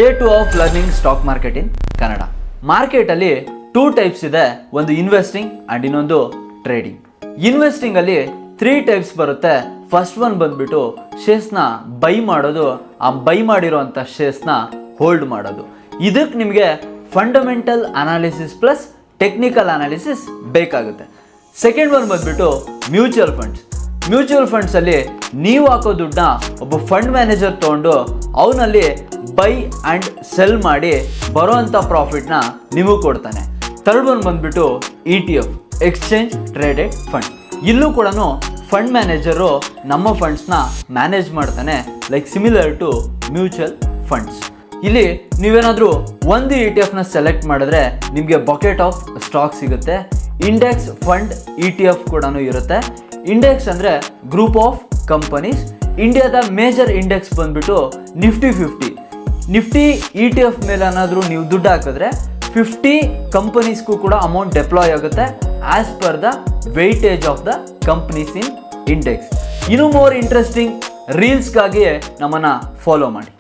Day 2 of learning stock market in Kannada. ಮಾರ್ಕೆಟಲ್ಲಿ 2 types ಇದೆ, ಒಂದು ಇನ್ವೆಸ್ಟಿಂಗ್ ಆ್ಯಂಡ್ ಇನ್ನೊಂದು ಟ್ರೇಡಿಂಗ್. ಇನ್ವೆಸ್ಟಿಂಗಲ್ಲಿ 3 ಟೈಪ್ಸ್ ಬರುತ್ತೆ. ಫಸ್ಟ್ ಒನ್ ಬಂದ್ಬಿಟ್ಟು ಶೇರ್ಸ್ನ ಬೈ ಮಾಡೋದು, ಆ ಬೈ ಮಾಡಿರೋಂಥ ಶೇರ್ಸ್ನ ಹೋಲ್ಡ್ ಮಾಡೋದು. ಇದಕ್ಕೆ ನಿಮಗೆ fundamental analysis plus technical analysis ಬೇಕಾಗುತ್ತೆ. ಸೆಕೆಂಡ್ ಒನ್ ಬಂದ್ಬಿಟ್ಟು ಮ್ಯೂಚುವಲ್ ಫಂಡ್ಸ್. ಮ್ಯೂಚುವಲ್ ಫಂಡ್ಸಲ್ಲಿ ನೀವು ಹಾಕೋ ದುಡ್ಡನ್ನ ಒಬ್ಬ ಫಂಡ್ ಮ್ಯಾನೇಜರ್ ತೊಗೊಂಡು ಅವನಲ್ಲಿ ಬೈ ಆ್ಯಂಡ್ ಸೆಲ್ ಮಾಡಿ ಬರೋವಂಥ ಪ್ರಾಫಿಟ್ನ ನಿಮಗೆ ಕೊಡ್ತಾನೆ. ಥರ್ಡ್ ಒನ್ ಬಂದ್ಬಿಟ್ಟು ETF, ಎಕ್ಸ್ಚೇಂಜ್ ಟ್ರೇಡೆಡ್ ಫಂಡ್. ಇಲ್ಲೂ ಕೂಡ ಫಂಡ್ ಮ್ಯಾನೇಜರು ನಮ್ಮ ಫಂಡ್ಸ್ನ ಮ್ಯಾನೇಜ್ ಮಾಡ್ತಾನೆ, like similar to mutual funds. ಇಲ್ಲಿ ನೀವೇನಾದರೂ ಒಂದು ETF ಸೆಲೆಕ್ಟ್ ಮಾಡಿದ್ರೆ ನಿಮಗೆ ಬಕೆಟ್ ಆಫ್ ಸ್ಟಾಕ್ ಸಿಗುತ್ತೆ. ಇಂಡೆಕ್ಸ್ ಫಂಡ್ ETF ಕೂಡ ಇರುತ್ತೆ. ಇಂಡೆಕ್ಸ್ ಅಂದರೆ ಗ್ರೂಪ್ ಆಫ್ ಕಂಪನೀಸ್. ಇಂಡಿಯಾದ ಮೇಜರ್ ಇಂಡೆಕ್ಸ್ ಬಂದ್ಬಿಟ್ಟು ನಿಫ್ಟಿ 50. ನಿಫ್ಟಿ ETF ಮೇಲೆ ಏನಾದರೂ ನೀವು ದುಡ್ಡು ಹಾಕಿದ್ರೆ 50 ಕಂಪನೀಸ್ಗೂ ಕೂಡ ಅಮೌಂಟ್ ಡೆಪ್ಲಾಯ್ ಆಗುತ್ತೆ as per the weightage of the companies in index. ಇನ್ನೂ ಮೋರ್ ಇಂಟ್ರೆಸ್ಟಿಂಗ್ ರೀಲ್ಸ್ಗಾಗಿ ನಮ್ಮನ್ನು ಫಾಲೋ ಮಾಡಿ.